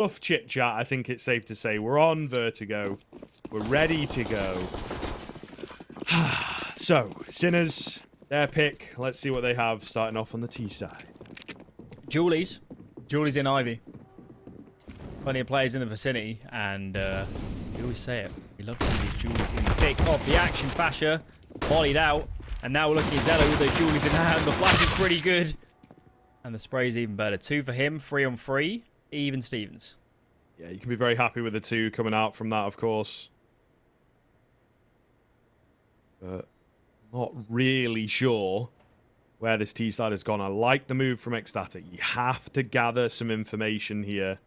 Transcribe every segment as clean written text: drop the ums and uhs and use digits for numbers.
enough chit-chat, I think it's safe to say we're on Vertigo. We're ready to go. So, Sinners, their pick. Let's see what they have starting off on the T side. Julie's in Ivy. Plenty of players in the vicinity, and we always say it. We love to see these Julies in the thick of the action. Fasher volleyed out, and now we're looking at Zello with those Julies in hand. The flash is pretty good, and the spray is even better. 2 for him, 3 on 3. Even Stevens. Yeah, you can be very happy with the 2 coming out from that, of course. But not really sure where this T side has gone. I like the move from ECSTATIC. You have to gather some information here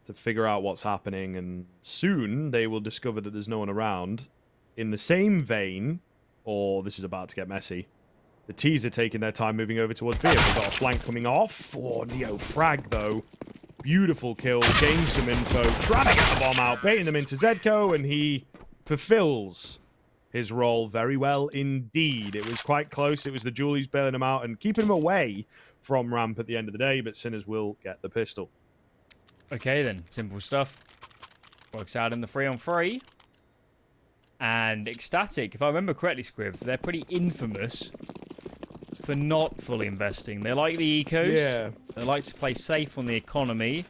to figure out what's happening, and soon they will discover that there's no one around. In the same vein, or this is about to get messy, the T's are taking their time moving over towards B. We've got a flank coming off. Oh, Neo frag, though. Beautiful kill. Gains some info. Trying to get the bomb out. Baiting them into Zedko, and he fulfills his role very well indeed. It was quite close. It was the Julies bailing him out and keeping him away from ramp at the end of the day, but Sinners will get the pistol. Okay, then. Simple stuff. Works out in the 3 on 3. And ECSTATIC, if I remember correctly, Scriv, they're pretty infamous for not fully investing. They like the ecos. Yeah. They like to play safe on the economy.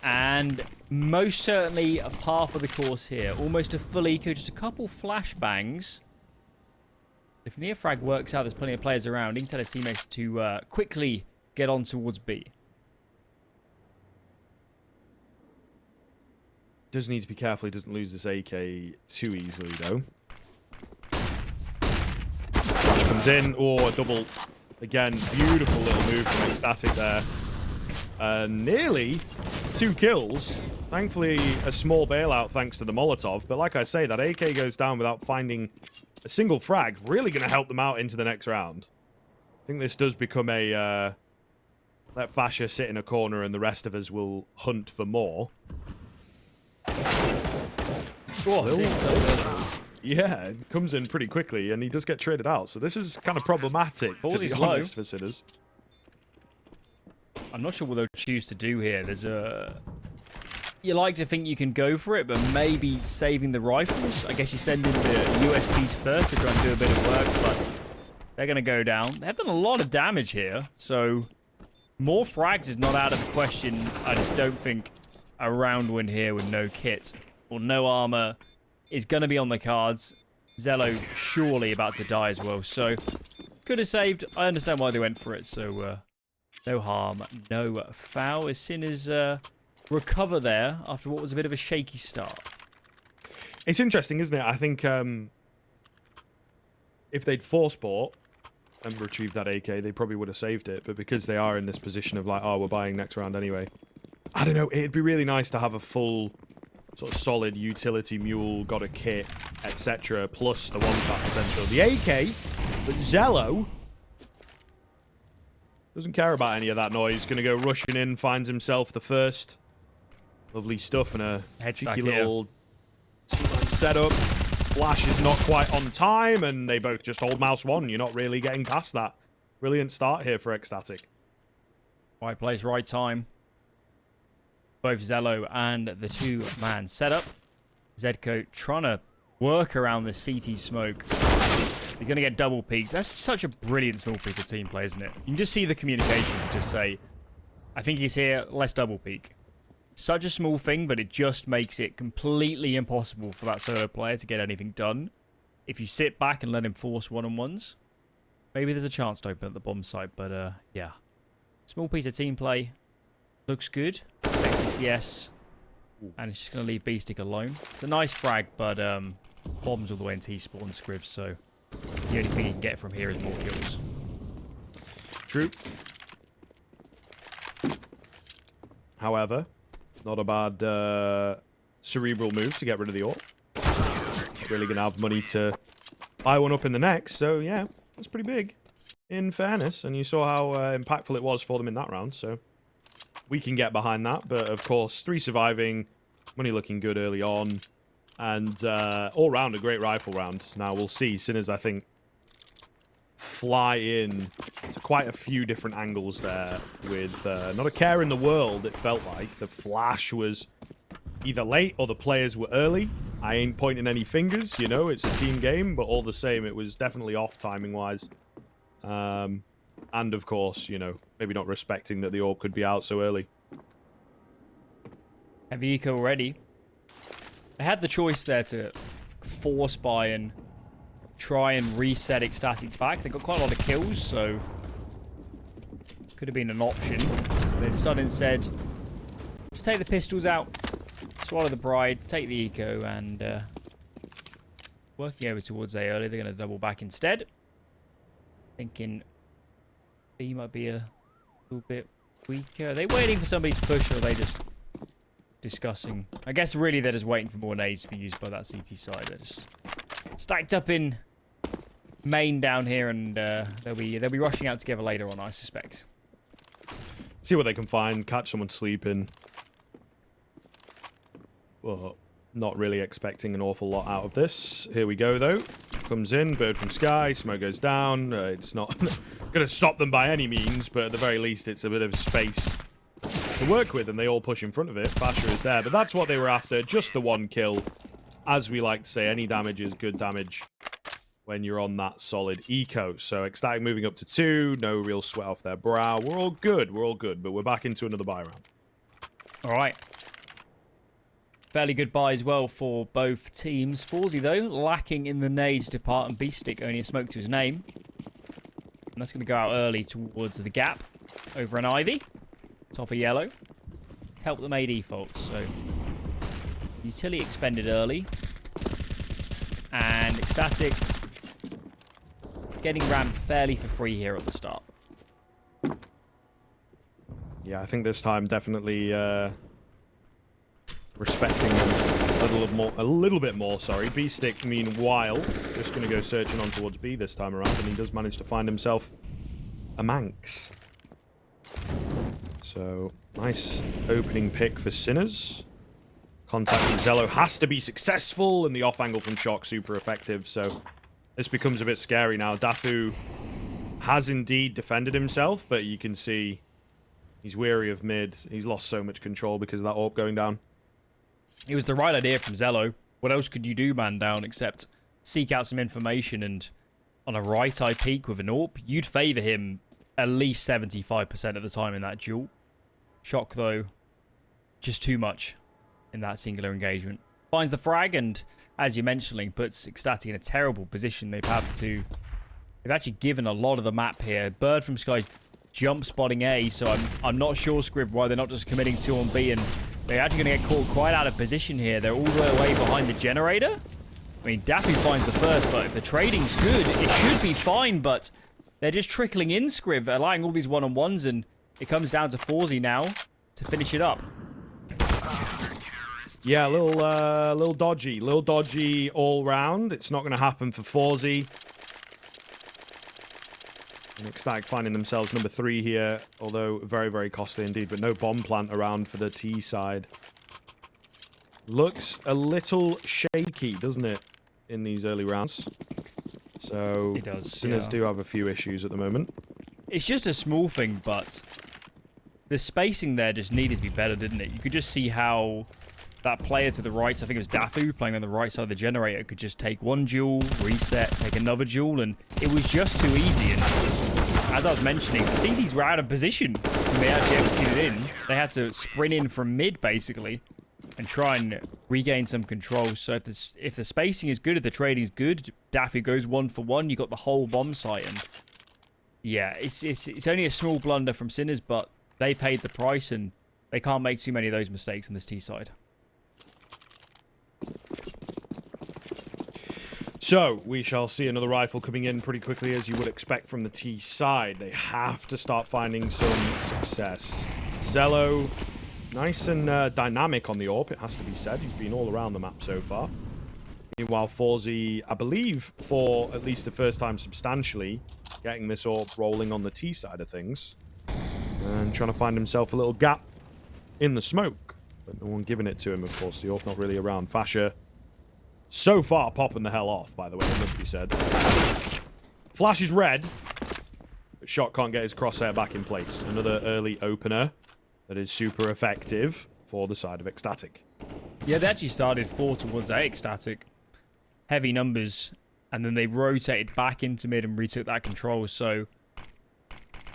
And most certainly a par for the course here. Almost a full eco, just a couple flashbangs. If near frag works out, there's plenty of players around. He can tell his teammates to quickly get on towards B. Does need to be careful he doesn't lose this AK too easily, though. Flash comes in. Oh, a double. Again, beautiful little move from ECSTATIC there. Nearly 2 kills. Thankfully, a small bailout thanks to the Molotov. But like I say, that AK goes down without finding a single frag. Really going to help them out into the next round. I think this does become a... let Fasher sit in a corner and the rest of us will hunt for more. Yeah, it comes in pretty quickly, and he does get traded out. So this is kind of problematic, to be honest, for Sinners. I'm not sure what they'll choose to do here. There's a... You like to think you can go for it, but maybe saving the rifles. I guess you send in the USPs first to try and do a bit of work, but they're going to go down. They've done a lot of damage here, so more frags is not out of the question. I just don't think a round win here with no kit or no armor is going to be on the cards. Zello surely about to die as well, so could have saved. I understand why they went for it, so no harm, no foul. As Sinners recover there after what was a bit of a shaky start. It's interesting, isn't it? I think if they'd force bought and retrieved that AK, they probably would have saved it, but because they are in this position of like, oh, we're buying next round anyway, I don't know, it'd be really nice to have a full sort of solid utility mule, got a kit, etc., plus the one-tap potential. The AK, but Zello doesn't care about any of that noise. Gonna go rushing in, finds himself the first. Lovely stuff and a cheeky little setup. Flash is not quite on time, and they both just hold mouse 1. You're not really getting past that. Brilliant start here for ECSTATIC. Right place, right time. Both Zello and the 2-man setup. Zedko trying to work around the CT smoke. He's going to get double peeked. That's such a brilliant small piece of team play, isn't it? You can just see the communication to just say, I think he's here, let's double peek. Such a small thing, but it just makes it completely impossible for that solo player to get anything done. If you sit back and let him force one-on-ones, maybe there's a chance to open up the bomb site, but yeah. Small piece of team play. Looks good. ECS. And it's just going to leave B-Stick alone. It's a nice frag, but bombs all the way into T-spawn Scribs, so the only thing you can get from here is more kills. True. However, not a bad cerebral move to get rid of the AWP. Really going to have money to buy one up in the next, so yeah, that's pretty big, in fairness. And you saw how impactful it was for them in that round, so we can get behind that. But of course, 3 surviving, money looking good early on, and all round a great rifle round. Now we'll see. Sinners, I think, fly in to quite a few different angles there with not a care in the world, it felt like. The flash was either late or the players were early. I ain't pointing any fingers, you know, it's a team game, but all the same, it was definitely off timing-wise. And, of course, you know, maybe not respecting that the orb could be out so early. Heavy eco already. They had the choice there to force buy and try and reset ECSTATIC back. They got quite a lot of kills, so could have been an option. They decided instead to take the pistols out, swallow the bride, take the eco, and working over towards A early. They're going to double back instead. Thinking B might be a little bit weaker. Are they waiting for somebody to push, or are they just discussing? I guess really they're just waiting for more nades to be used by that CT side. They're just stacked up in main down here, and they'll be rushing out together later on, I suspect. See what they can find, catch someone sleeping. Well, not really expecting an awful lot out of this. Here we go, though. Comes in, bird from sky, smoke goes down. It's not going to stop them by any means, but at the very least, it's a bit of space to work with, and they all push in front of it. Basher is there, but that's what they were after. Just the one kill. As we like to say, any damage is good damage when you're on that solid eco. So ECSTATIC moving up to 2. No real sweat off their brow. We're all good. We're all good, but we're back into another buy round. All right. Fairly good buy as well for both teams. Forzy, though, lacking in the nades depart, and B-Stick only a smoke to his name. And that's going to go out early towards the gap over an Ivy. Top of yellow. Help them A defaults, so utility expended early. And ECSTATIC getting ramped fairly for free here at the start. Yeah, I think this time definitely respecting them a little bit more. Sorry, B-Stick, meanwhile, just going to go searching on towards B this time around, and he does manage to find himself a Manx. So, nice opening pick for Sinners. Contacting Zello has to be successful, and the off angle from Shock super effective, so this becomes a bit scary now. Dafu has indeed defended himself, but you can see he's weary of mid. He's lost so much control because of that AWP going down. It was the right idea from Zello. What else could you do, man down, except seek out some information, and on a right-eye peek with an AWP, you'd favour him at least 75% of the time in that duel. Shock, though, just too much in that singular engagement. Finds the frag, and as you're mentioning, puts ECSTATIC in a terrible position. They've actually given a lot of the map here. Bird from Sky jump spotting A, so I'm not sure, Scrib, why they're not just committing 2 on B, and they're actually going to get caught quite out of position here. They're all the way behind the generator. I mean, Daffy finds the first, but if the trading's good, it should be fine, but they're just trickling in, Scrib, allowing all these one-on-ones, and it comes down to Forzy now to finish it up. Yeah, a little dodgy all round. It's not going to happen for Forzy. And ECSTATIC finding themselves number 3 here, although very, very costly indeed, but no bomb plant around for the T side. Looks a little shaky, doesn't it, in these early rounds? So, it does, Sinners yeah. do have a few issues at the moment. It's just a small thing, but the spacing there just needed to be better, didn't it? You could just see how that player to the right, I think it was Dafu, playing on the right side of the generator, could just take one duel, reset, take another duel, and it was just too easy. And as I was mentioning, the CTs were out of position when they actually executed in. They had to sprint in from mid, basically, and try and regain some control. So if the spacing is good, if the trading is good, Daffy goes 1 for 1, you got the whole bomb site. And yeah, it's only a small blunder from Sinners, but they paid the price, and they can't make too many of those mistakes on this T side. So, we shall see another rifle coming in pretty quickly, as you would expect from the T side. They have to start finding some success. Zello, nice and dynamic on the AWP, it has to be said. He's been all around the map so far. Meanwhile, Forzy, I believe, for at least the first time substantially, getting this AWP rolling on the T side of things. And trying to find himself a little gap in the smoke. But no one giving it to him, of course. The AWP not really around. Fasher, so far, popping the hell off, by the way, it must be said. Flash is red. Shot can't get his crosshair back in place. Another early opener that is super effective for the side of ECSTATIC. Yeah, they actually started 4 towards ECSTATIC. Heavy numbers. And then they rotated back into mid and retook that control. So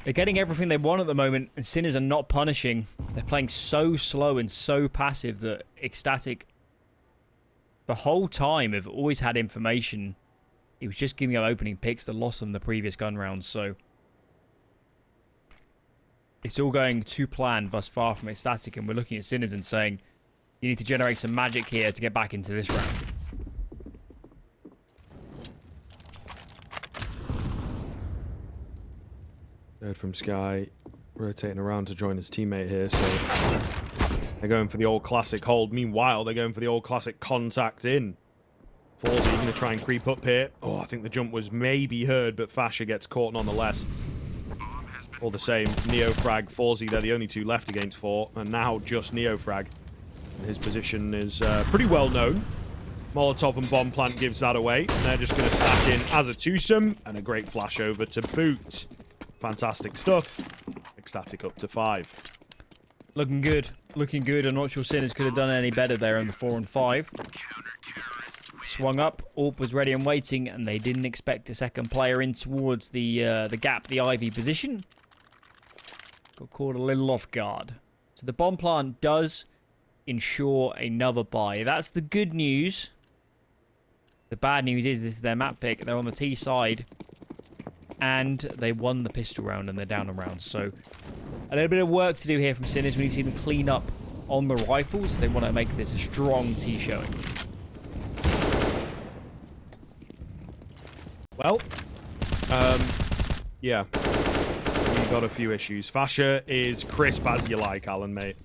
they're getting everything they want at the moment. And Sinners are not punishing. They're playing so slow and so passive that ECSTATIC, the whole time, have always had information. It was just giving up opening picks that lost them the previous gun rounds. So it's all going to plan thus far from ECSTATIC. And we're looking at Sinners and saying, you need to generate some magic here to get back into this round. Third from Sky, rotating around to join his teammate here, so they're going for the old classic hold. Meanwhile, they're going for the old classic contact in. Forzzy going to try and creep up here. Oh, I think the jump was maybe heard, but Fasher gets caught nonetheless. All the same, Neofrag, Forzzy, they're the only two left against 4, and now just Neofrag. And his position is pretty well known. Molotov and Bomb Plant gives that away. And they're just going to stack in as a twosome, and a great flash over to boot. Fantastic stuff. ECSTATIC up to 5. Looking good. Looking good. I'm not sure Sinners could have done any better there on the 4 and 5. Swung up. AWP was ready and waiting, and they didn't expect a second player in towards the gap, the Ivy position. Got caught a little off guard. So the bomb plant does ensure another buy. That's the good news. The bad news is this is their map pick. They're on the T side. And they won the pistol round and they're down a round. So a little bit of work to do here from Sinners. We need to see them clean up on the rifles if they want to make this a strong T showing. Well, yeah. We've got a few issues. Fasher is crisp as you like, Alan, mate.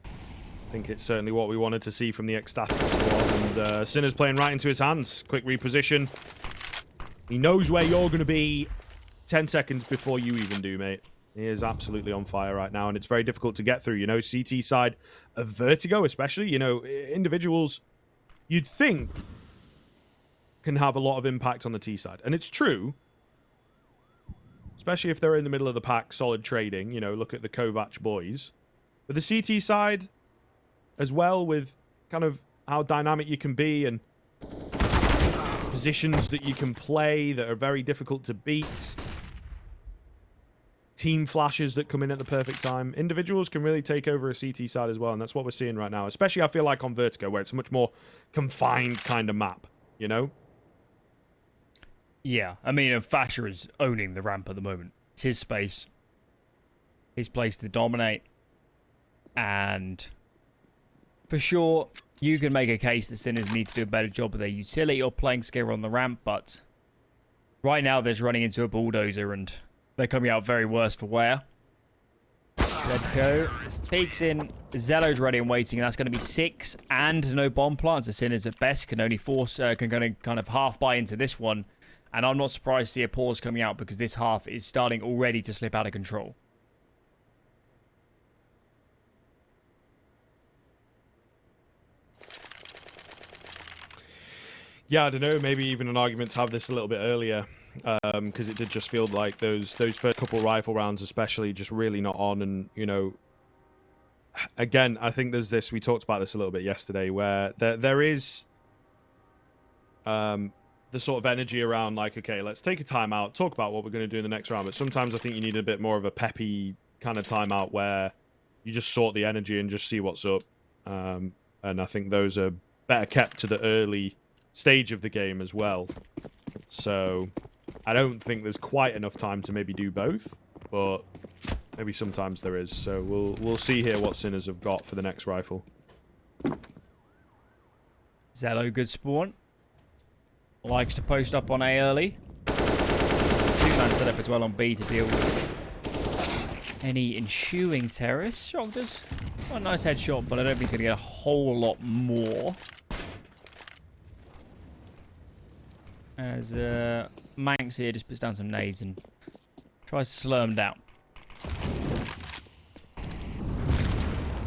I think it's certainly what we wanted to see from the ECSTATIC squad. And Sinners playing right into his hands. Quick reposition. He knows where you're going to be 10 seconds before you even do, mate. He is absolutely on fire right now, and it's very difficult to get through. You know, CT side of Vertigo especially, you know, individuals you'd think can have a lot of impact on the T side. And it's true, especially if they're in the middle of the pack, solid trading. You know, look at the Kovac boys. But the CT side as well, with kind of how dynamic you can be and positions that you can play that are very difficult to beat. Team flashes that come in at the perfect time. Individuals can really take over a CT side as well, and that's what we're seeing right now. Especially, I feel like, on Vertigo, where it's a much more confined kind of map, you know? Yeah, I mean, Thatcher is owning the ramp at the moment. It's his space. His place to dominate. And for sure, you can make a case that Sinners need to do a better job with their utility or playing skill on the ramp, but right now they're just running into a bulldozer and they're coming out very worse for wear. Vertigo peeks in. Zello's ready and waiting, and that's going to be 6 and no bomb plants. The Sinners at best can only can kind of half buy into this one. And I'm not surprised to see a pause coming out because this half is starting already to slip out of control. Yeah, I don't know. Maybe even an argument to have this a little bit earlier, because it did just feel like those first couple rifle rounds, especially, just really not on. And you know, again, I think there's this. We talked about this a little bit yesterday, where there is the sort of energy around like, okay, let's take a timeout, talk about what we're going to do in the next round. But sometimes I think you need a bit more of a peppy kind of timeout where you just sort the energy and just see what's up. And I think those are better kept to the early stage of the game as well. So I don't think there's quite enough time to maybe do both, but maybe sometimes there is. So we'll see here what Sinners have got for the next rifle. Zello, good spawn. Likes to post up on A early. 2-man set up as well on B to deal with any ensuing terrorists. Shocked us. Well, a nice headshot, but I don't think he's going to get a whole lot more. As Manx here just puts down some nades and tries to slow him down.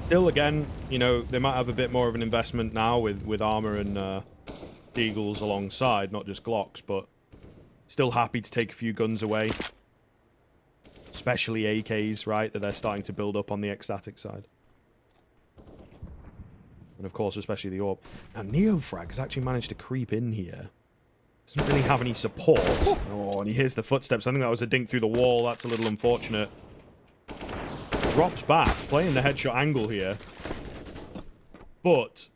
Still, again, you know, they might have a bit more of an investment now with armor and Deagles alongside, not just Glocks, but still happy to take a few guns away. especially AKs, right, that they're starting to build up on the ECSTATIC side. And of course, especially the AWP. Now, Neofrag has actually managed to creep in here. Doesn't really have any support. Oh, and he hears the footsteps. I think that was a dink through the wall. That's a little unfortunate. Drops back, playing the headshot angle here. But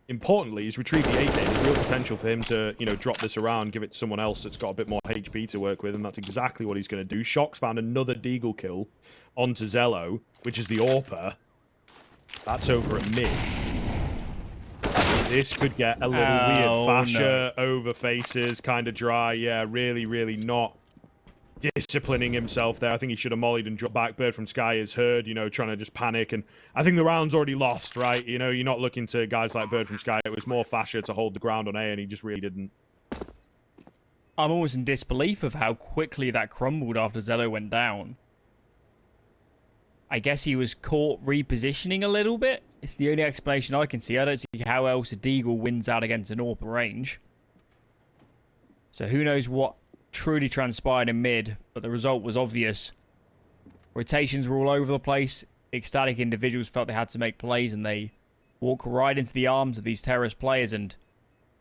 importantly, he's retrieved the AK. There's real potential for him to, you know, drop this around, give it to someone else that's got a bit more HP to work with, and that's exactly what he's going to do. Shock's found another Deagle kill onto Zello, which is the AWPer. That's over at mid. This could get a little weird. Fasher over faces, kind of dry. Yeah, really, really not disciplining himself there. I think he should have mollied and dropped back. Bird from Sky is heard, you know, trying to just panic. And I think the round's already lost, right? You know, you're not looking to guys like Bird from Sky. It was more Fasher to hold the ground on A, and he just really didn't. I'm almost in disbelief of how quickly that crumbled after Zello went down. I guess he was caught repositioning a little bit. It's the only explanation I can see. I don't see how else a Deagle wins out against an AWP range. So who knows what truly transpired in mid, but the result was obvious. Rotations were all over the place. Ecstatic individuals felt they had to make plays, and they walk right into the arms of these terrorist players. And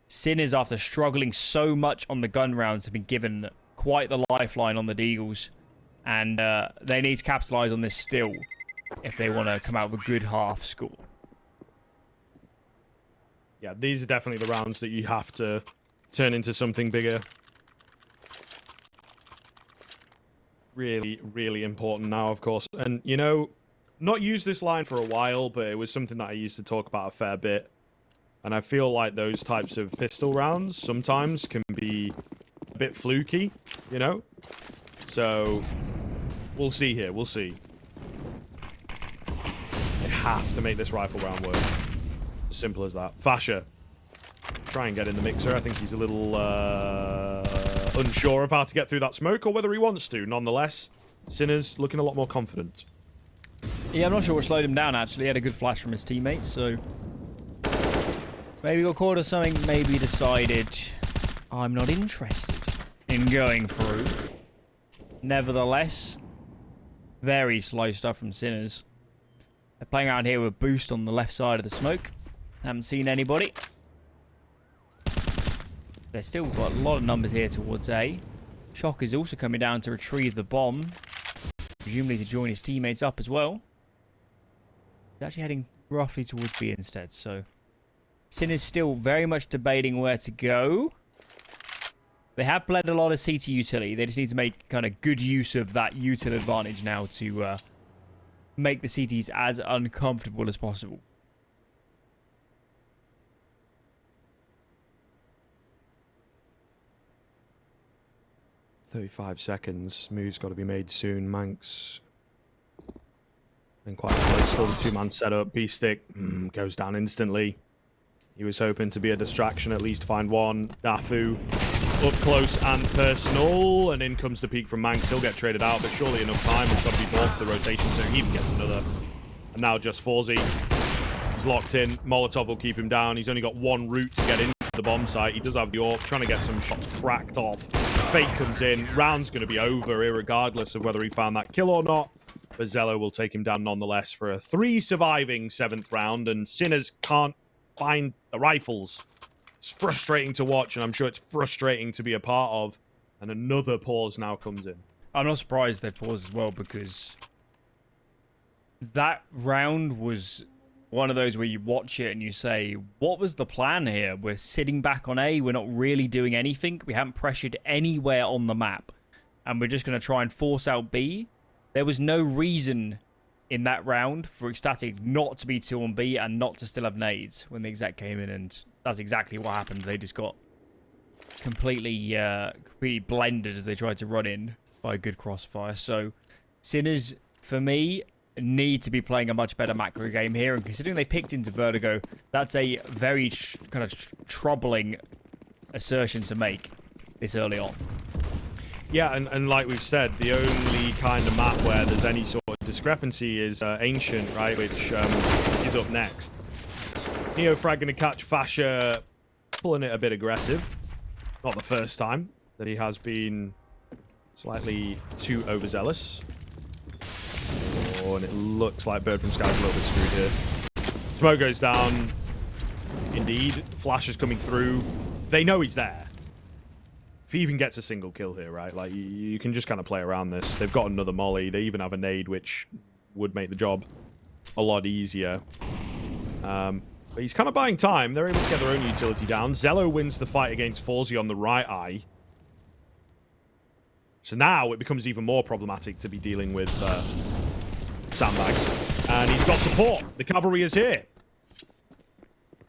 Sinners, after struggling so much on the gun rounds, have been given quite the lifeline on the Deagles. And they need to capitalize on this still if they want to come out with a good half score. Yeah, these are definitely the rounds that you have to turn into something bigger. Really, really important now, of course. And, you know, not used this line for a while, but it was something that I used to talk about a fair bit. And I feel like those types of pistol rounds sometimes can be a bit fluky, you know? So, we'll see here. We'll see. They have to make this rifle round work. As simple as that. Fasher. Try and get in the mixer. I think he's a little unsure of how to get through that smoke or whether he wants to. Nonetheless, Sinners looking a lot more confident. Yeah, I'm not sure what slowed him down, actually. He had a good flash from his teammates, so maybe got caught or something. Maybe decided I'm not interested in going through. Nevertheless, very slow stuff from Sinners. They're playing around here with Boost on the left side of the smoke. Haven't seen anybody. They've still got a lot of numbers here towards A. Shock is also coming down to retrieve the bomb. Presumably to join his teammates up as well. He's actually heading roughly towards B instead, so Sinners still very much debating where to go. They have played a lot of CT utility. They just need to make kind of good use of that util advantage now to make the CTs as uncomfortable as possible. 35 seconds. Move's got to be made soon. Manx been quite close. Still the two-man setup. B-stick goes down instantly. He was hoping to be a distraction, at least find one. Dafu up close and personal. And in comes the peak from Manx. He'll get traded out, but surely enough time. It's got to be bought for the rotation, so he even gets another. And now just Forzy. He's locked in. Molotov will keep him down. He's only got one route to get into the bomb site. He does have the AWP, trying to get some shots cracked off. Fake comes in. Round's going to be over, irregardless of whether he found that kill or not. But Zello will take him down nonetheless for a 3 surviving 7th round, and Sinners can't find the rifles. It's frustrating to watch, and I'm sure it's frustrating to be a part of. And another pause now comes in. I'm not surprised they paused as well, because that round was one of those where you watch it and you say, what was the plan here? We're sitting back on A. We're not really doing anything. We haven't pressured anywhere on the map. And we're just going to try and force out B. There was no reason in that round for Ecstatic not to be 2 on B and not to still have nades when the exec came in. And that's exactly what happened. They just got completely blended as they tried to run in by a good crossfire. So Sinners, for me, need to be playing a much better macro game here, and considering they picked into Vertigo, that's a very kind of troubling assertion to make this early on. Yeah, and like we've said, the only kind of map where there's any sort of discrepancy is Ancient, right, which is up next. Neofrag going to catch Fasher pulling it a bit aggressive. Not the first time that he has been Slightly too overzealous. Oh, and it looks like Bird from Sky's a little bit screwed here. Smoke goes down. Indeed. Flash is coming through. They know he's there. If he even gets a single kill here, right? Like, you can just kind of play around this. They've got another molly. They even have a nade, which would make the job a lot easier. But he's kind of buying time. They're able to get their own utility down. Zello wins the fight against Forzy on the right eye. So now it becomes even more problematic to be dealing with sandbags. And he's got support. The cavalry is here.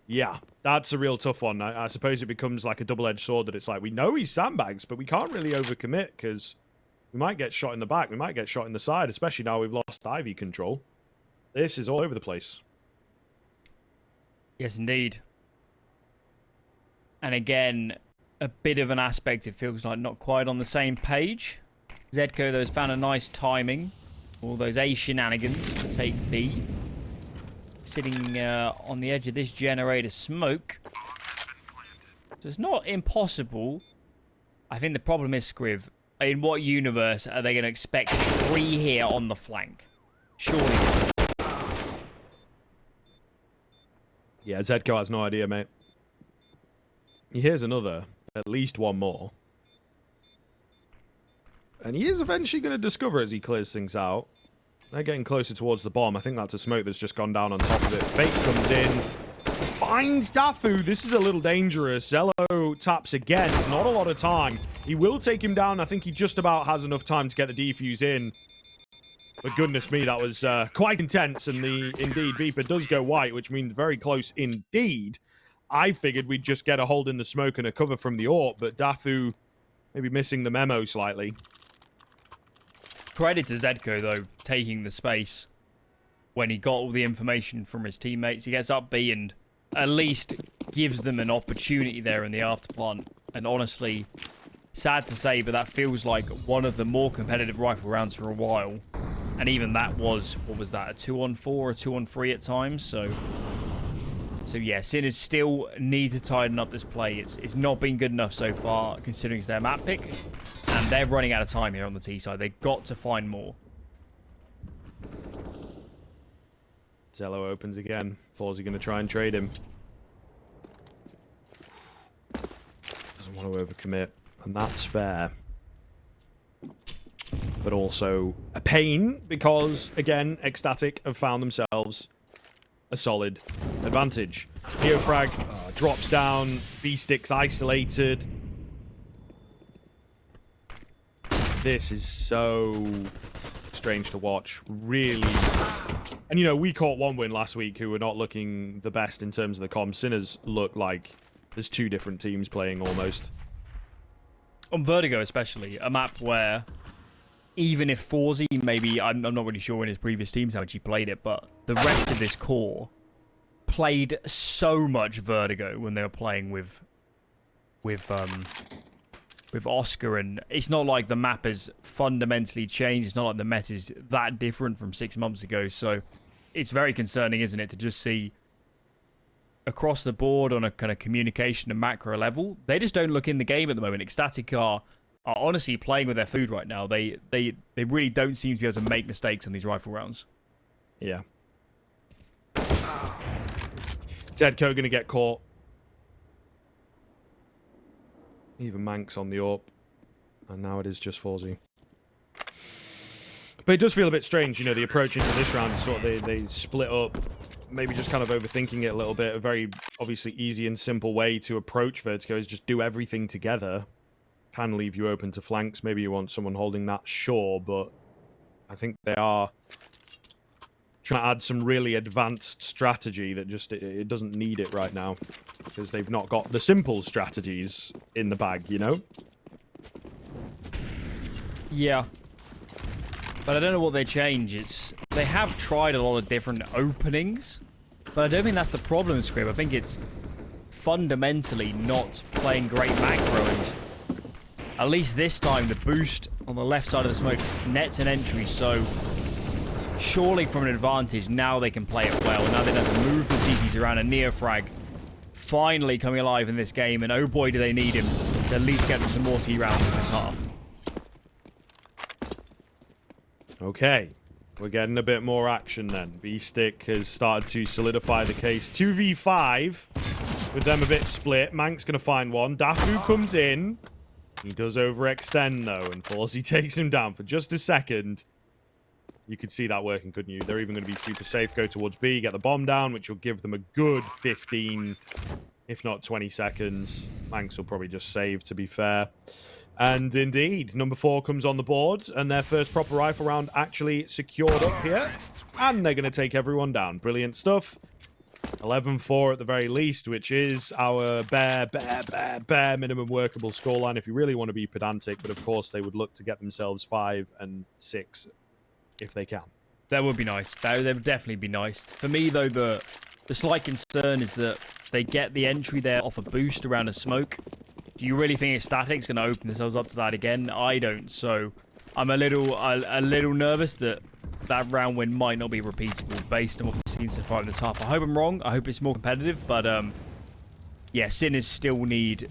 Yeah, that's a real tough one. I suppose it becomes like a double-edged sword that it's like, we know he's sandbags, but we can't really overcommit because we might get shot in the back. We might get shot in the side, especially now we've lost Ivy control. This is all over the place. Yes, indeed. And again, a bit of an aspect, it feels like not quite on the same page. Zedco, though, has found a nice timing. All those A shenanigans to take B. Sitting on the edge of this generator smoke. So it's not impossible. I think the problem is, Scriv, in what universe are they going to expect 3 here on the flank? Surely. Yeah, Zedco has no idea, mate. Here's another. At least one more. And he is eventually going to discover as he clears things out. They're getting closer towards the bomb. I think that's a smoke that's just gone down on top of it. Fake comes in. Finds Dafu. This is a little dangerous. Zello taps again. Not a lot of time. He will take him down. I think he just about has enough time to get the defuse in. But goodness me, that was quite intense. And indeed, Beeper does go white, which means very close indeed. I figured we'd just get a hold in the smoke and a cover from the AWP, but Dafu maybe missing the memo slightly. Credit to Zedco, though, taking the space when he got all the information from his teammates. He gets up B and at least gives them an opportunity there in the afterplant. And honestly, sad to say, but that feels like one of the more competitive rifle rounds for a while. And even that was, what was that, a 2-on-4 or a 2-on-3 at times? So yeah, Sinners still need to tighten up this play. It's not been good enough so far, considering it's their map pick. And they're running out of time here on the T side. They've got to find more. Zello opens again. Forzy going to try and trade him. Doesn't want to overcommit. And that's fair. But also a pain because, again, ECSTATIC have found themselves a solid advantage. Neofrag drops down. B-Stick's isolated. This is so strange to watch. Really. And, you know, we caught one win last week who were not looking the best in terms of the comms. Sinners look like there's 2 different teams playing almost. On Vertigo especially, a map where even if Forzy, maybe, I'm not really sure in his previous teams how much he played it, but the rest of this core played so much Vertigo when they were playing with Oscar, and it's not like the map has fundamentally changed. It's not like the meta is that different from 6 months ago. So it's very concerning, isn't it, to just see across the board on a kind of communication and macro level, they just don't look in the game at the moment. ECSTATIC are honestly playing with their food right now. They really don't seem to be able to make mistakes on these rifle rounds. Yeah. Zedco going to get caught. Even Manx on the AWP. And now it is just Forzy. But it does feel a bit strange, you know, the approach into this round is sort of they split up. Maybe just kind of overthinking it a little bit. A very, obviously, easy and simple way to approach Vertigo is just do everything together. Can leave you open to flanks. Maybe you want someone holding that, sure, but I think they are trying to add some really advanced strategy that just, it doesn't need it right now. Because they've not got the simple strategies in the bag, you know? Yeah. But I don't know what they change. They have tried a lot of different openings, but I don't think that's the problem in Scrib. I think it's fundamentally not playing great macro, and at least this time the boost on the left side of the smoke nets an entry, so surely from an advantage now they can play it well. Now they don't have to move the CTs around, and Neofrag finally coming alive in this game, and oh boy do they need him to at least get them some more T rounds in this half. Okay. We're getting a bit more action then. B-Stick has started to solidify the case. 2v5 with them a bit split. Mank's going to find one. Dafu comes in. He does overextend, though, and Fawzi takes him down for just a second. You could see that working, couldn't you? They're even going to be super safe. Go towards B, get the bomb down, which will give them a good 15, if not 20 seconds. Manx will probably just save, to be fair. And indeed, number 4 comes on the board, and their first proper rifle round actually secured up here. And they're going to take everyone down. Brilliant stuff. 11-4 at the very least, which is our bare minimum workable scoreline if you really want to be pedantic. But of course, they would look to get themselves 5 and 6 if they can. That would be nice. That would definitely be nice. For me, though, the slight concern is that they get the entry there off a boost around a smoke. Do you really think ECSTATIC's going to open themselves up to that again? I don't. So I'm a little nervous that that round win might not be repeatable based on what we've seen so far in this half. I hope I'm wrong. I hope it's more competitive. But yeah, Sinners still need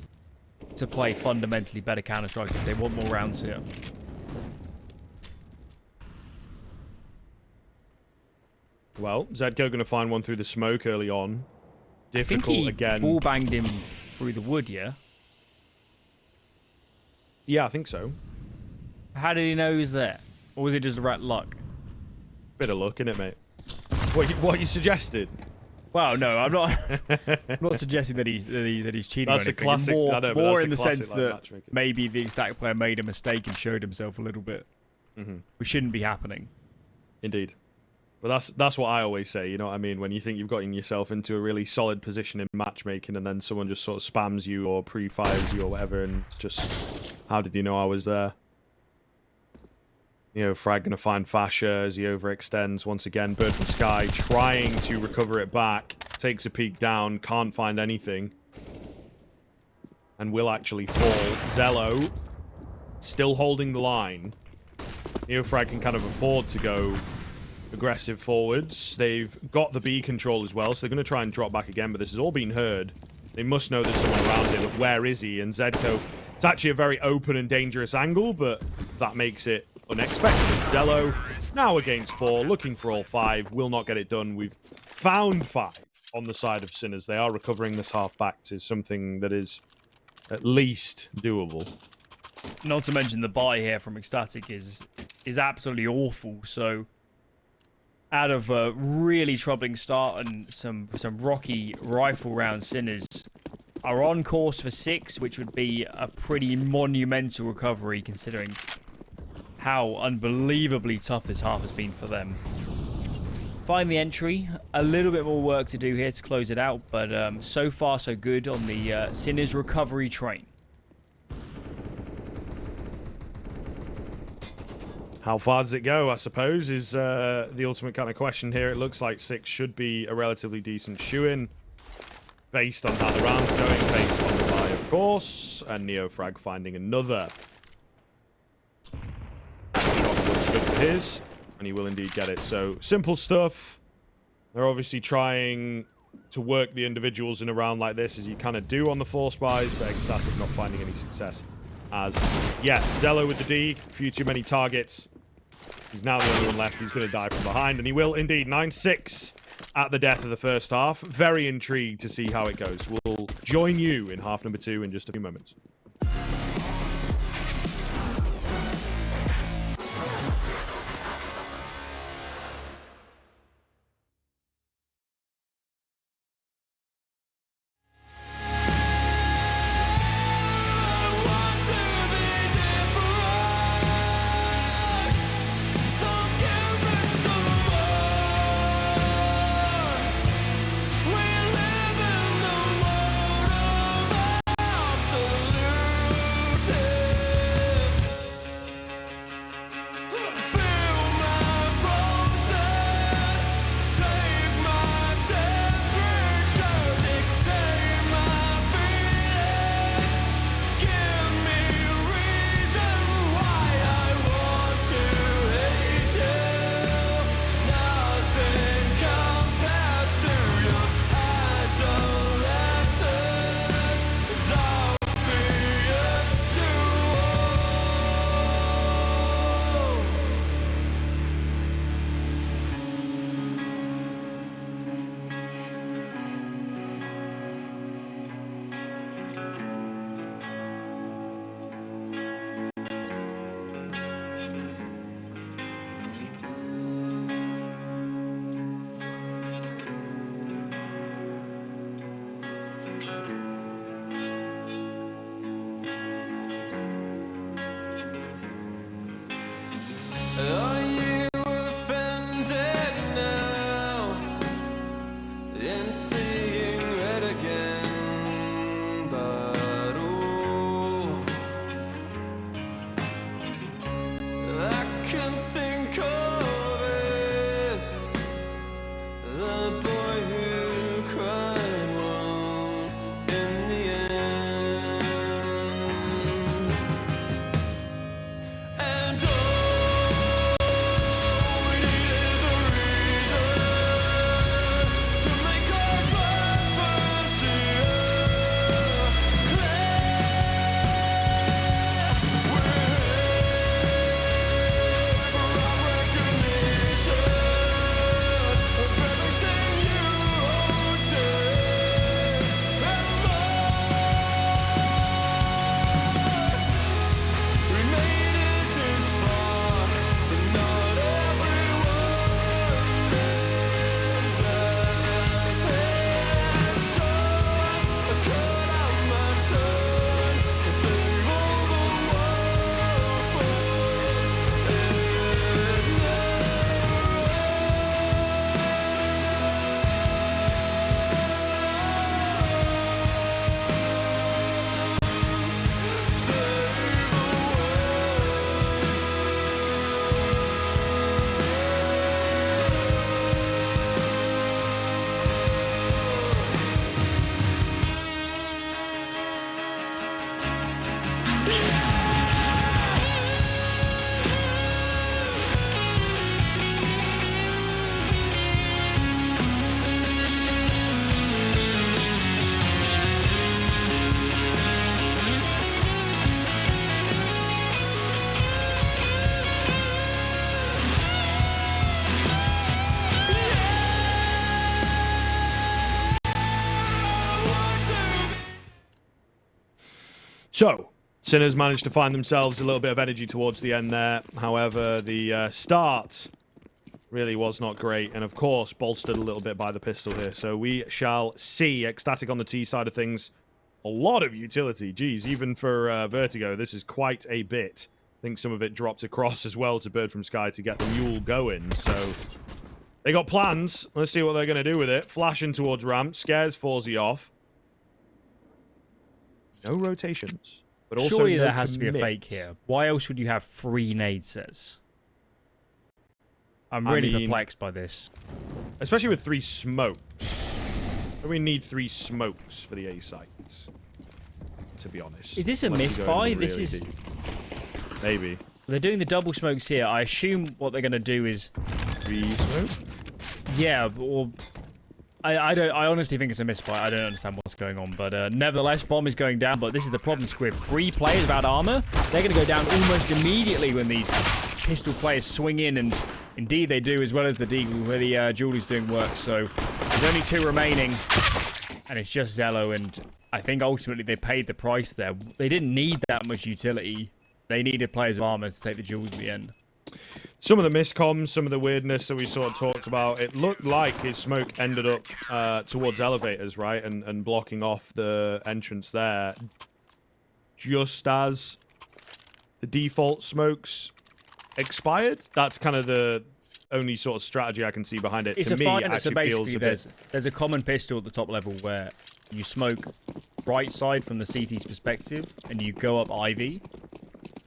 to play fundamentally better Counter-Strike if they want more rounds here. Well, Zedko going to find one through the smoke early on. Difficult again. Ball banged him through the wood, yeah? Yeah, I think so. How did he know he was there? Or was it just rat luck? Bit of luck, innit, mate? What you suggested? Well, no, I'm not. I'm not suggesting that he's cheating. That's or anything. a classic. More in the sense like, that maybe the ECSTATIC player made a mistake and showed himself a little bit, which shouldn't be happening. Indeed. But that's what I always say, you know what I mean? When you think you've gotten yourself into a really solid position in matchmaking and then someone just sort of spams you or pre-fires you or whatever, and it's just, how did you know I was there? You know, Frag going to find Fascia as he overextends once again. Bird from Sky trying to recover it back. Takes a peek down, can't find anything. And will actually fall. Zello still holding the line. Neofrag can kind of afford to go aggressive forwards. They've got the B control as well, so they're going to try and drop back again, but this has all been heard. They must know there's someone around here, but where is he? And Zedko, it's actually a very open and dangerous angle, but that makes it unexpected. Zello, now against 4, looking for all 5, will not get it done. We've found 5 on the side of Sinners. They are recovering this half back to something that is at least doable. Not to mention the buy here from ECSTATIC is absolutely awful, so out of a really troubling start and some rocky rifle round, Sinners are on course for 6, which would be a pretty monumental recovery considering how unbelievably tough this half has been for them. Find the entry. A little bit more work to do here to close it out, but so far so good on the Sinners recovery train. How far does it go, I suppose, is the ultimate kind of question here. It looks like 6 should be a relatively decent shoe-in based on how the round's going, based on the buy, of course, and Neofrag finding another. Looks good for his, and he will indeed get it. So, simple stuff. They're obviously trying to work the individuals in a round like this, as you kind of do on the force buys, but ECSTATIC not finding any success. As, yeah, Zello with the D, a few too many targets. He's now the only one left. He's going to die from behind, and he will indeed. 9-6 at the death of the first half. Very intrigued to see how it goes. We'll join you in half number 2 in just a few moments. seeing red again, but oh, I can't think of it. The boy who cried wolf in the end, and all we need is a reason to make our purpose clear. We're here for our recognition of everything you hold dear and more. We made it this far, but not everyone is as headstrong. I cut out my tongue and save all the world for So, Sinners managed to find themselves a little bit of energy towards the end there. However, the start really was not great. And, of course, bolstered a little bit by the pistol here. So we shall see. ECSTATIC on the T side of things. A lot of utility. Geez, even for Vertigo, this is quite a bit. I think some of it dropped across as well to Bird from Sky to get the mule going. So they got plans. Let's see what they're going to do with it. Flashing towards ramp. Scares Forzy off. No rotations. But also Surely no there has to be a fake commits. here. Why else would you have 3 nade sets? I'm really perplexed by this. Especially with 3 smokes. We need 3 smokes for the A sites. To be honest. Is this a Unless you go misbuy? in This really is... deep. Maybe. They're doing the double smokes here. I assume what they're going to do is... 3 smoke? Yeah, or... I honestly think it's a misfire. I don't understand what's going on, but nevertheless, bomb is going down. But this is the problem, Squib. 3 players without armor. They're going to go down almost immediately when these pistol players swing in, and indeed they do, as well as the Deagle, where the Julie's doing work. So there's only 2 remaining, and it's just Zello. And I think ultimately they paid the price there. They didn't need that much utility. They needed players with armor to take the Jules at the end. Some of the miscoms, some of the weirdness that we sort of talked about, it looked like his smoke ended up towards elevators, right? And blocking off the entrance there. Just as the default smokes expired. That's kind of the only sort of strategy I can see behind it. It's to a me, fine, it so actually feels basically a bit... there's a common pistol at the top level where you smoke right side from the CT's perspective, and you go up Ivy,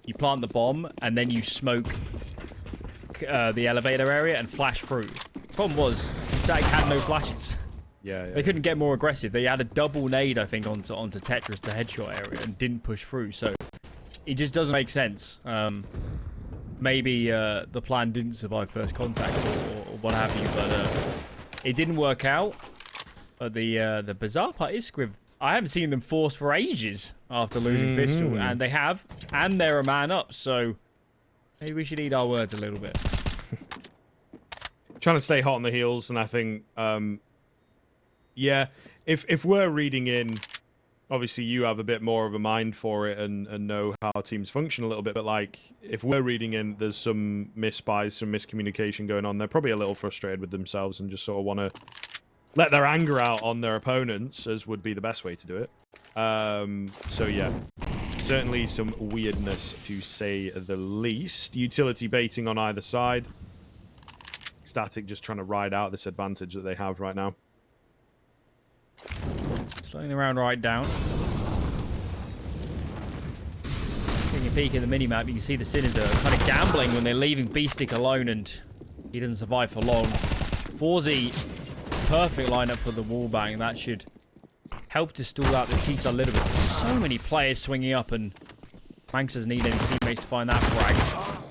you plant the bomb, and then you smoke the elevator area and flash through. Problem was, Static had no flashes. Yeah. They couldn't get more aggressive. They had a double nade, I think, onto Tetris, the headshot area, and didn't push through. So it just doesn't make sense. Maybe the plan didn't survive first contact or what have you, but it didn't work out. But the bizarre part is, Scriv, I haven't seen them force for ages after losing pistol, and they have, and they're a man up. So maybe we should eat our words a little bit. Trying to stay hot on the heels, and I think, yeah, if we're reading in, obviously you have a bit more of a mind for it and know how teams function a little bit, but like, if we're reading in, there's some misbuys, some miscommunication going on. They're probably a little frustrated with themselves and just sort of want to let their anger out on their opponents, as would be the best way to do it. So yeah, certainly some weirdness to say the least. Utility baiting on either side. Static just trying to ride out this advantage that they have right now. Slowing the round right down. Taking a peek at the minimap, you can see the Sinners are kind of gambling when they're leaving B-Stick alone, and he doesn't survive for long. Forzy, perfect lineup for the wallbang. That should help to stall out the Chiefs a little bit. So many players swinging up, and Manx doesn't need any teammates to find that frag.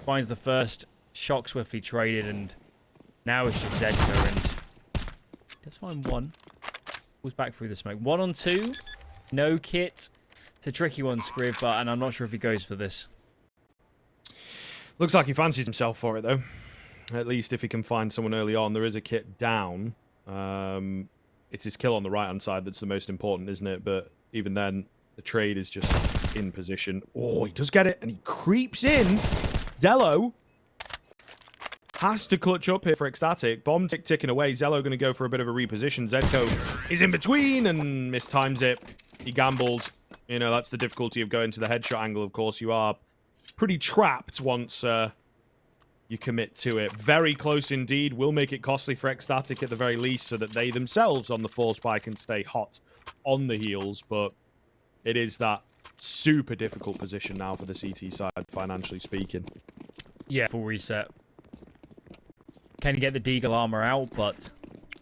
Finds the first, shock swiftly traded, and now it's just Zedko, and let's find one. Pulls back through the smoke. 1 on 2. No kit. It's a tricky one, Scriv, and I'm not sure if he goes for this. Looks like he fancies himself for it, though. At least if he can find someone early on. There is a kit down. It's his kill on the right-hand side that's the most important, isn't it? But even then, the trade is just in position. Oh, he does get it, and he creeps in. Zello has to clutch up here for ECSTATIC. Bomb ticking away. Zello going to go for a bit of a reposition. Zedko is in between and mistimes it. He gambles. You know, that's the difficulty of going to the headshot angle, of course. You are pretty trapped once you commit to it. Very close indeed. Will make it costly for ECSTATIC at the very least, so that they themselves on the 4 spy can stay hot on the heels. But it is that super difficult position now for the CT side, financially speaking. Yeah, full reset. Can you get the Deagle armor out? But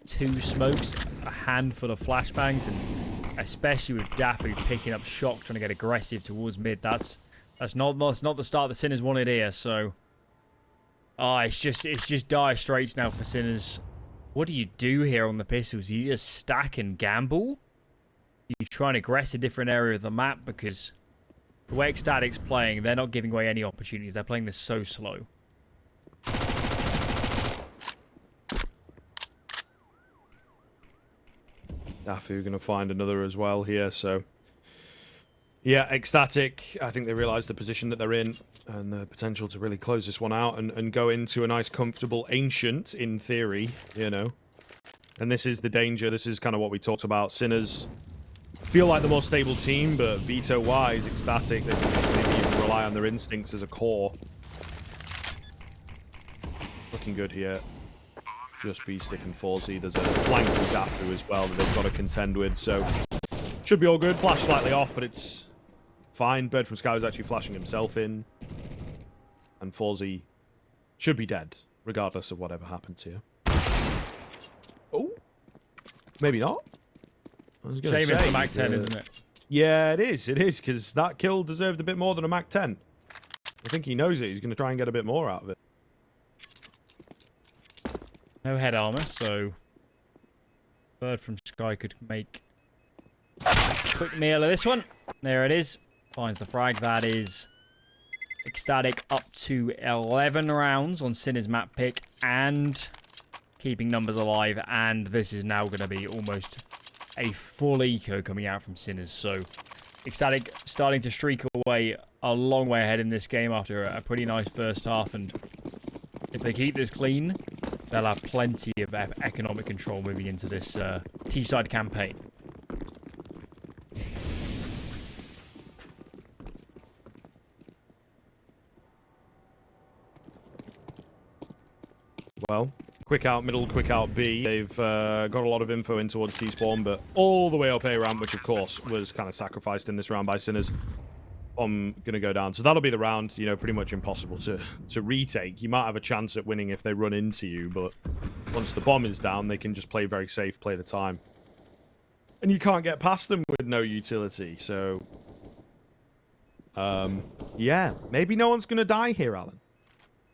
2 smokes, a handful of flashbangs, and especially with Daffy picking up shock, trying to get aggressive towards mid. That's not the start the Sinners wanted here. So, it's just dire straits now for Sinners. What do you do here on the pistols? You just stack and gamble. You try and aggress a different area of the map, because the way ECSTATIC's playing, they're not giving away any opportunities. They're playing this so slow. Dafu going to find another as well here, so... Yeah, ECSTATIC, I think they realise the position that they're in and the potential to really close this one out and go into a nice, comfortable Ancient, in theory, you know. And this is the danger. This is kind of what we talked about. Sinners feel like the more stable team, but veto-wise, ECSTATIC, they can even rely on their instincts as a core. Looking good here. Just B-Stick and Forzy. There's a flank from Dafu as well that they've got to contend with, so should be all good. Flash slightly off, but it's fine. Bird from Sky was actually flashing himself in, and Forzy should be dead, regardless of whatever happens here. Oh, maybe not. I was gonna Shame say, it's the Mac 10, isn't it? Yeah, it is, because that kill deserved a bit more than a Mac 10. I think he knows it. He's going to try and get a bit more out of it. No head armor, so Bird from Sky could make a quick meal of this one. There it is. Finds the frag. That is ECSTATIC up to 11 rounds on Sinner's map pick and keeping numbers alive. And this is now going to be almost a full eco coming out from Sinners. So ECSTATIC starting to streak away a long way ahead in this game after a pretty nice first half. And if they keep this clean, they'll have plenty of economic control moving into this T-side campaign. Well, quick out middle, quick out B. They've got a lot of info in towards T-spawn, but all the way up A ramp, which of course was kind of sacrificed in this round by Sinners. I'm going to go down. So that'll be the round, you know, pretty much impossible to retake. You might have a chance at winning if they run into you, but once the bomb is down, they can just play very safe, play the time. And you can't get past them with no utility, so... yeah, maybe no one's going to die here, Alan.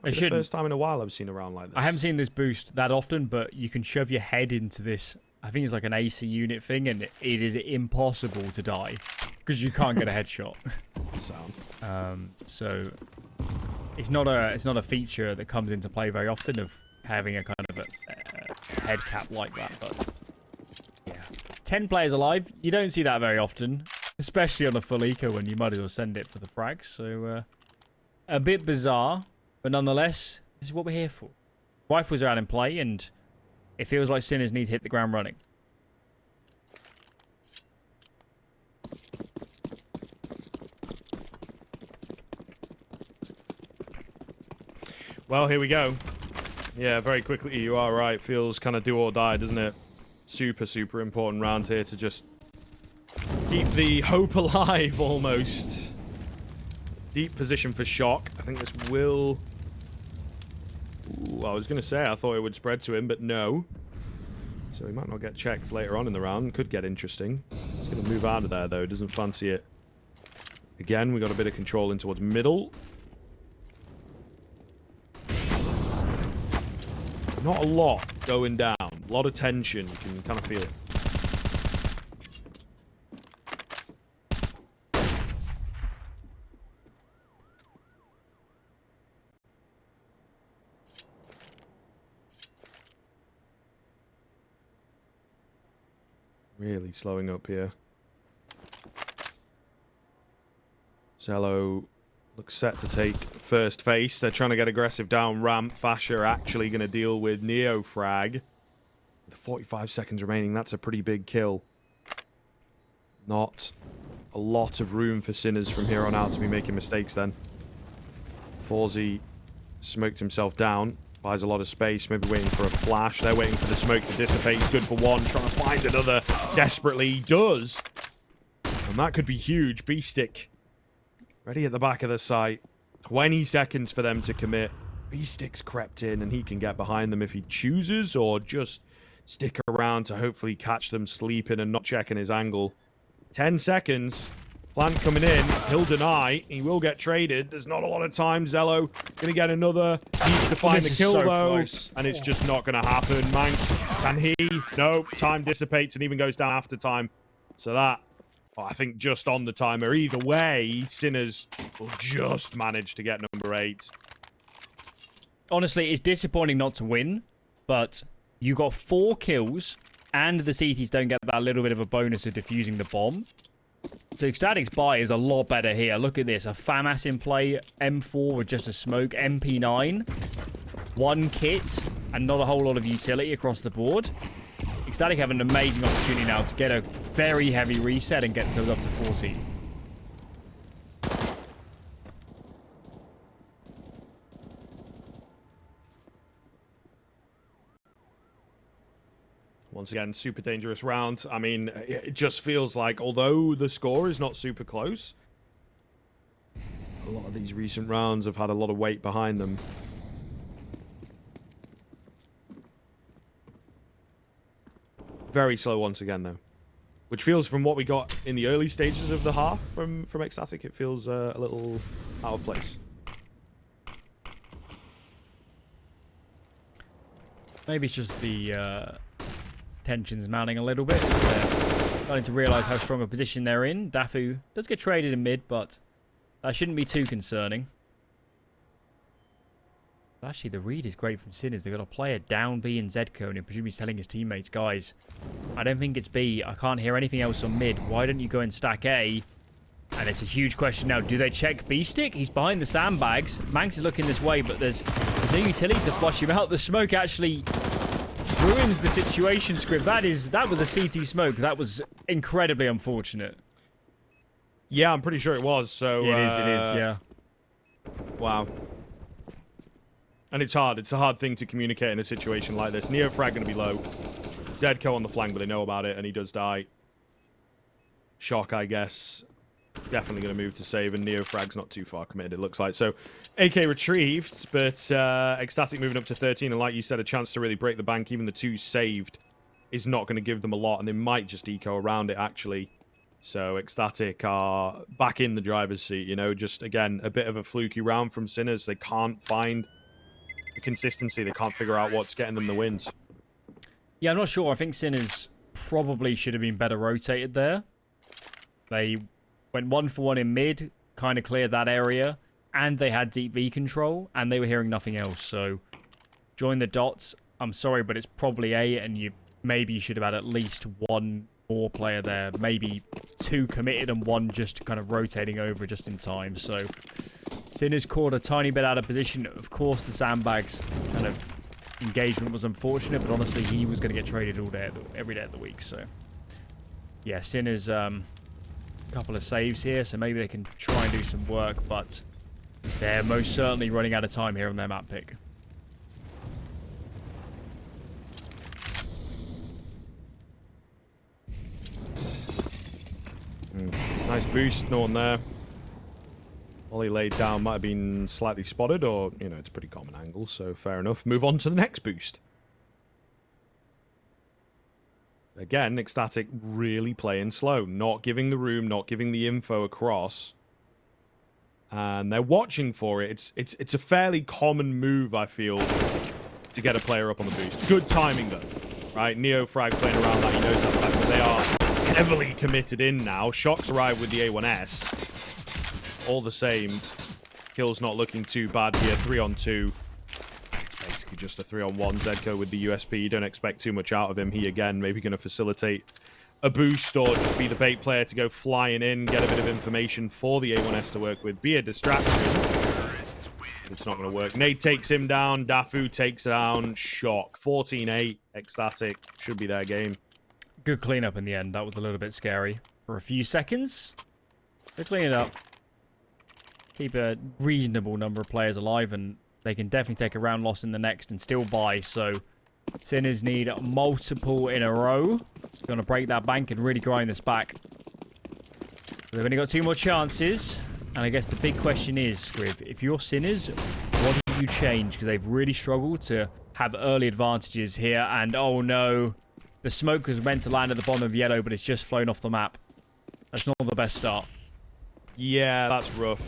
It the first time in a while I've seen a round like this. I haven't seen this boost that often, but you can shove your head into this. I think it's like an AC unit thing, and it is impossible to die because you can't get a headshot. Sound. So it's not a feature that comes into play very often of having a kind of a head cap like that. But yeah, 10 players alive. You don't see that very often, especially on a full eco when you might as well send it for the frags. So a bit bizarre. But nonetheless, this is what we're here for. Rifles are out in play, and it feels like Sinners need to hit the ground running. Well, here we go. Yeah, very quickly, you are right. Feels kind of do or die, doesn't it? Super, super important round here to just keep the hope alive almost. Deep position for shock. I think this will... Ooh, I was going to say I thought it would spread to him, but no. So he might not get checked later on in the round. Could get interesting. He's going to move out of there, though. Doesn't fancy it. Again, we got a bit of control in towards middle. Not a lot going down. A lot of tension. You can kind of feel it. Really slowing up here. Zello looks set to take first face. They're trying to get aggressive down ramp. Fasher actually going to deal with Neo Frag. With 45 seconds remaining, that's a pretty big kill. Not a lot of room for Sinners from here on out to be making mistakes then. Forzy smoked himself down. Buys a lot of space, maybe waiting for a flash. They're waiting for the smoke to dissipate. He's good for one, trying to find another. Desperately, he does. And that could be huge. B-Stick ready at the back of the site. 20 seconds for them to commit. B-Stick's crept in, and he can get behind them if he chooses, or just stick around to hopefully catch them sleeping and not checking his angle. 10 seconds. Plant coming in. He'll deny. He will get traded. There's not a lot of time. Zello going to get another. Needs to find the kill, so though. close. And it's just not going to happen. Manx, can he? No. Time dissipates and even goes down after time. So that, I think, just on the timer. Either way, Sinners will just manage to get number 8. Honestly, it's disappointing not to win, but you got 4 kills, and the CTs don't get that little bit of a bonus of defusing the bomb. So ECSTATIC's buy is a lot better here. Look at this. A FAMAS in play. M4 with just a smoke. MP9. 1 kit. And not a whole lot of utility across the board. ECSTATIC have an amazing opportunity now to get a very heavy reset and get those up to 14. Once again, super dangerous round. I mean, it just feels like, although the score is not super close, a lot of these recent rounds have had a lot of weight behind them. Very slow once again, though. Which feels, from what we got in the early stages of the half from ECSTATIC, it feels a little out of place. Maybe it's just the tensions mounting a little bit. They're starting to realise how strong a position they're in. Dafu does get traded in mid, but that shouldn't be too concerning. Actually, the read is great from Sinners. They've got a player down B and Zco, and presumably he's telling his teammates, guys, I don't think it's B. I can't hear anything else on mid. Why don't you go and stack A? And it's a huge question now. Do they check B-Stick? He's behind the sandbags. Manx is looking this way, but there's no utility to flush him out. The smoke actually ruins the situation script. That was a CT smoke. That was incredibly unfortunate. Yeah, I'm pretty sure it was. So It is, yeah. Wow. And it's hard. It's a hard thing to communicate in a situation like this. Neofrag going to be low. Zco on the flank, but they know about it, and he does die. Shock, I guess. Definitely going to move to save, and Neofrag's not too far committed, it looks like. So, AK retrieved, but ECSTATIC moving up to 13, and like you said, a chance to really break the bank. Even the 2 saved is not going to give them a lot, and they might just eco around it, actually. So, ECSTATIC are back in the driver's seat, you know, just, again, a bit of a fluky round from Sinners. They can't find the consistency. They can't figure out what's getting them the wins. Yeah, I'm not sure. I think Sinners probably should have been better rotated there. They went 1 for 1 in mid, kind of cleared that area, and they had deep V control, and they were hearing nothing else. So, join the dots. I'm sorry, but it's probably A, and maybe you should have had at least 1 more player there. Maybe 2 committed and 1 just kind of rotating over just in time. So, Sinners caught a tiny bit out of position. Of course, the sandbags kind of engagement was unfortunate, but honestly, he was going to get traded all day, every day of the week. So, yeah, Sinners, couple of saves here, so maybe they can try and do some work, but they're most certainly running out of time here on their map pick. Nice boost, no one there. Ollie laid down might have been slightly spotted, or, you know, it's a pretty common angle, so fair enough. Move on to the next boost. Again, ECSTATIC really playing slow, not giving the room, not giving the info across. And they're watching for it. It's a fairly common move, I feel, to get a player up on the boost. Good timing, though. Right, Neofrag playing around that, he knows that fact, but they are heavily committed in now. Shocks arrive with the A1S. All the same, kill's not looking too bad here. 3-on-2. It's basically just a 3-on-1. Zedco with the USP. You don't expect too much out of him. He, again, maybe going to facilitate a boost or just be the bait player to go flying in, get a bit of information for the A1S to work with. Be a distraction. It's not going to work. Nade takes him down. Dafu takes down. Shock. 14-8. ECSTATIC should be their game. Good cleanup in the end. That was a little bit scary. For a few seconds, they clean it up. Keep a reasonable number of players alive, and they can definitely take a round loss in the next and still buy. So Sinners need multiple in a row. Going to break that bank and really grind this back. They've only got 2 more chances. And I guess the big question is, Scriv, if you're Sinners, what do you change? Because they've really struggled to have early advantages here. And oh no, the smoke was meant to land at the bottom of yellow, but it's just flown off the map. That's not the best start. Yeah, that's rough.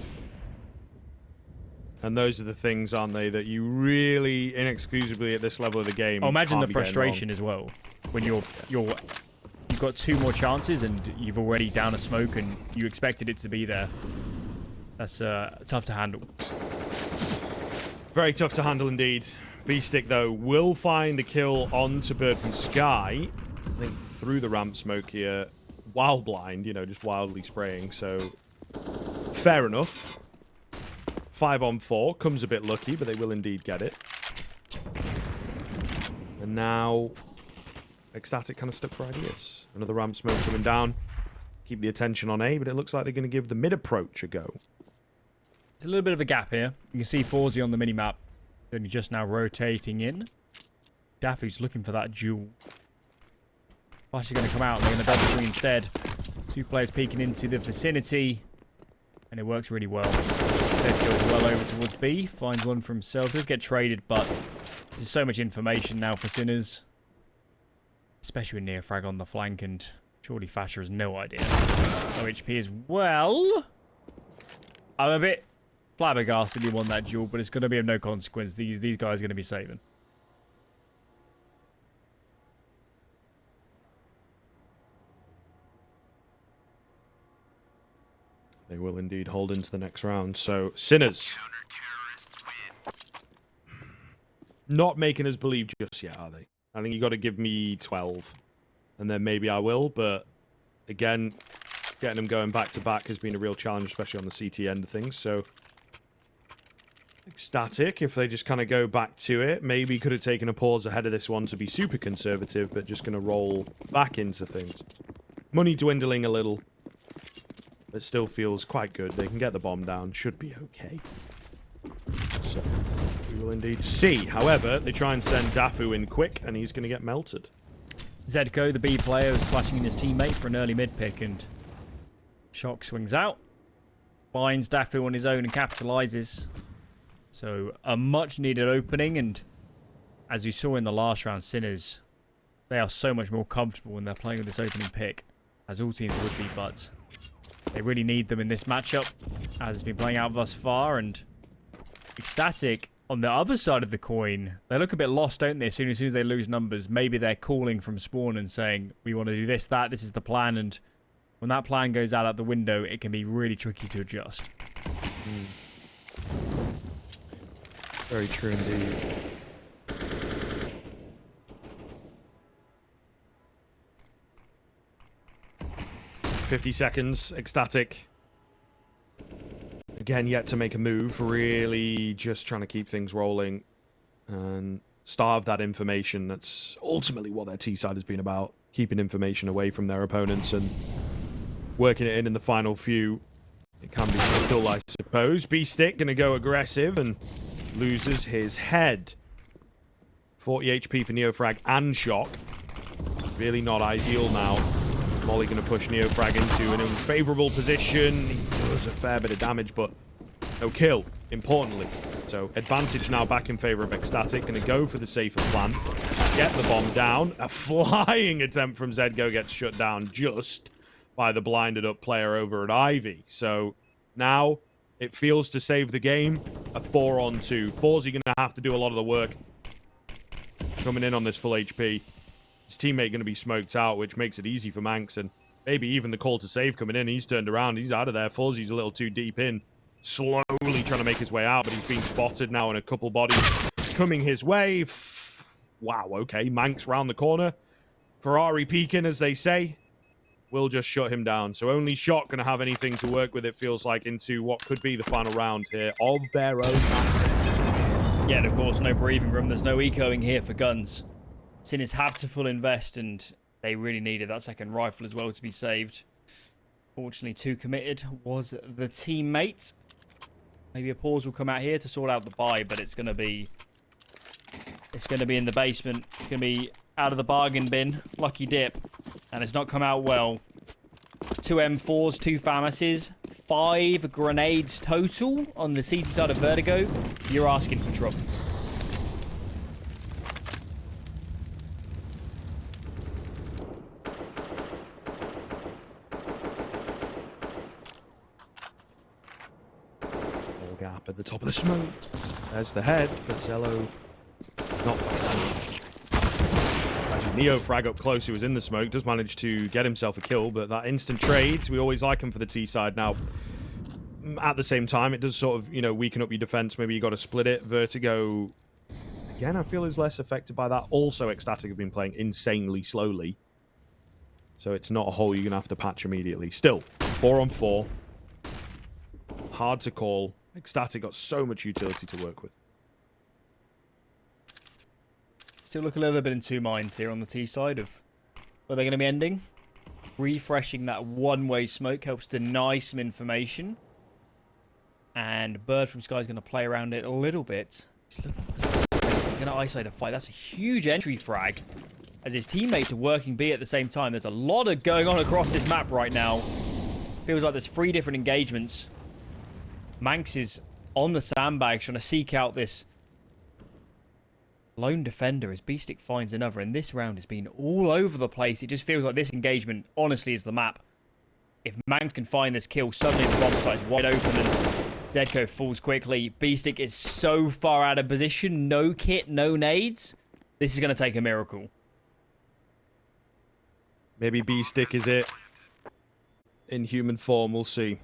And those are the things, aren't they, that you really, inexcusably at this level of the game. Oh, imagine can't the be getting wrong. frustration as well when you've got 2 more chances and you've already down a smoke and you expected it to be there. That's tough to handle. Very tough to handle indeed. B-Stick, though, will find a kill onto Bird from Sky. I think through the ramp smoke here. While blind, you know, just wildly spraying. So, fair enough. 5-on-4. Comes a bit lucky, but they will indeed get it. And now, ECSTATIC kind of stuck for ideas. Another ramp smoke coming down. Keep the attention on A, but it looks like they're going to give the mid approach a go. There's a little bit of a gap here. You can see Forzy on the minimap. Only just now rotating in. Daffy's looking for that duel. Flash is going to come out. They're going to double swing instead. 2 players peeking into the vicinity. And it works really well. Zed goes well over towards B. Finds one for himself. Does get traded, but there's so much information now for Sinners. Especially with Neofrag on the flank, and surely Fasher has no idea. No HP as well. I'm a bit flabbergasted he won that duel, but it's going to be of no consequence. These guys are going to be saving. They will indeed hold into the next round. So, Sinners. Not making us believe just yet, are they? I think you got to give me 12. And then maybe I will. But, again, getting them going back-to-back has been a real challenge, especially on the CT end of things. So, ECSTATIC, if they just kind of go back to it, maybe could have taken a pause ahead of this one to be super conservative, but just going to roll back into things. Money dwindling a little. It still feels quite good. They can get the bomb down. Should be okay. So, we will indeed see. However, they try and send Dafu in quick, and he's going to get melted. Zedco, the B player, is flashing in his teammate for an early mid pick, and Shock swings out. Finds Dafu on his own and capitalizes. So, a much-needed opening, and as we saw in the last round, Sinners, they are so much more comfortable when they're playing with this opening pick, as all teams would be, but they really need them in this matchup, as it's been playing out thus far. And ECSTATIC, on the other side of the coin, they look a bit lost, don't they? As soon as they lose numbers, maybe they're calling from spawn and saying, we want to do this, that, this is the plan. And when that plan goes out the window, it can be really tricky to adjust. Very true indeed. .50 seconds, ECSTATIC. Again, yet to make a move. Really just trying to keep things rolling and starve that information. That's ultimately what their T-side has been about. Keeping information away from their opponents and working it in the final few. It can be dull, I suppose. B-Stick going to go aggressive and loses his head. 40 HP for Neofrag and Shock. Really not ideal now. Molly going to push Neofrag into an unfavorable position. He does a fair bit of damage, but no kill, importantly. So advantage now back in favor of ECSTATIC. Going to go for the safer plan. Get the bomb down. A flying attempt from ZGO gets shut down just by the blinded up player over at Ivy. So now it feels to save the game. A 4-on-2. Forzy going to have to do a lot of the work. Coming in on this full HP. His teammate going to be smoked out, which makes it easy for Manx. And maybe even the call to save coming in. He's turned around. He's out of there. Forzy's a little too deep in. Slowly trying to make his way out, but he's been spotted now and a couple bodies coming his way. Wow, okay. Manx round the corner. Ferrari peeking, as they say. Will just shut him down. So only Shot going to have anything to work with, it feels like, into what could be the final round here of their own match. Yeah, and of course, no breathing room. There's no ecoing here for guns. Sinners have to full invest, and they really needed that second rifle as well to be saved. Fortunately, too committed was the teammate. Maybe a pause will come out here to sort out the buy, but it's going to be in the basement. It's going to be out of the bargain bin. Lucky dip. And it's not come out well. 2 M4s, 2 FAMASes, 5 grenades total on the CT side of Vertigo. You're asking for trouble. Gap at the top of the smoke. There's the head, but Zello is not fast enough. Actually, Neofrag up close, who was in the smoke, does manage to get himself a kill, but that instant trade, we always like him for the T side. Now, at the same time, it does sort of, you know, weaken up your defense. Maybe you got to split it. Vertigo, again, I feel is less affected by that. Also, ECSTATIC have been playing insanely slowly, so it's not a hole you're going to have to patch immediately. Still, 4-on-4. Hard to call. ECSTATIC got so much utility to work with. Still look a little bit in two minds here on the T side of where they're going to be ending. Refreshing that one-way smoke helps deny some information. And Bird from Sky is going to play around it a little bit. He's going to isolate a fight. That's a huge entry frag. As his teammates are working B at the same time. There's a lot of going on across this map right now. Feels like there's 3 different engagements. Manx is on the sandbags trying to seek out this lone defender as B-Stick finds another. And this round has been all over the place. It just feels like this engagement, honestly, is the map. If Manx can find this kill, suddenly the bomb site's wide open and ZGO falls quickly. B-Stick is so far out of position. No kit, no nades. This is going to take a miracle. Maybe B-Stick is it. In human form, we'll see.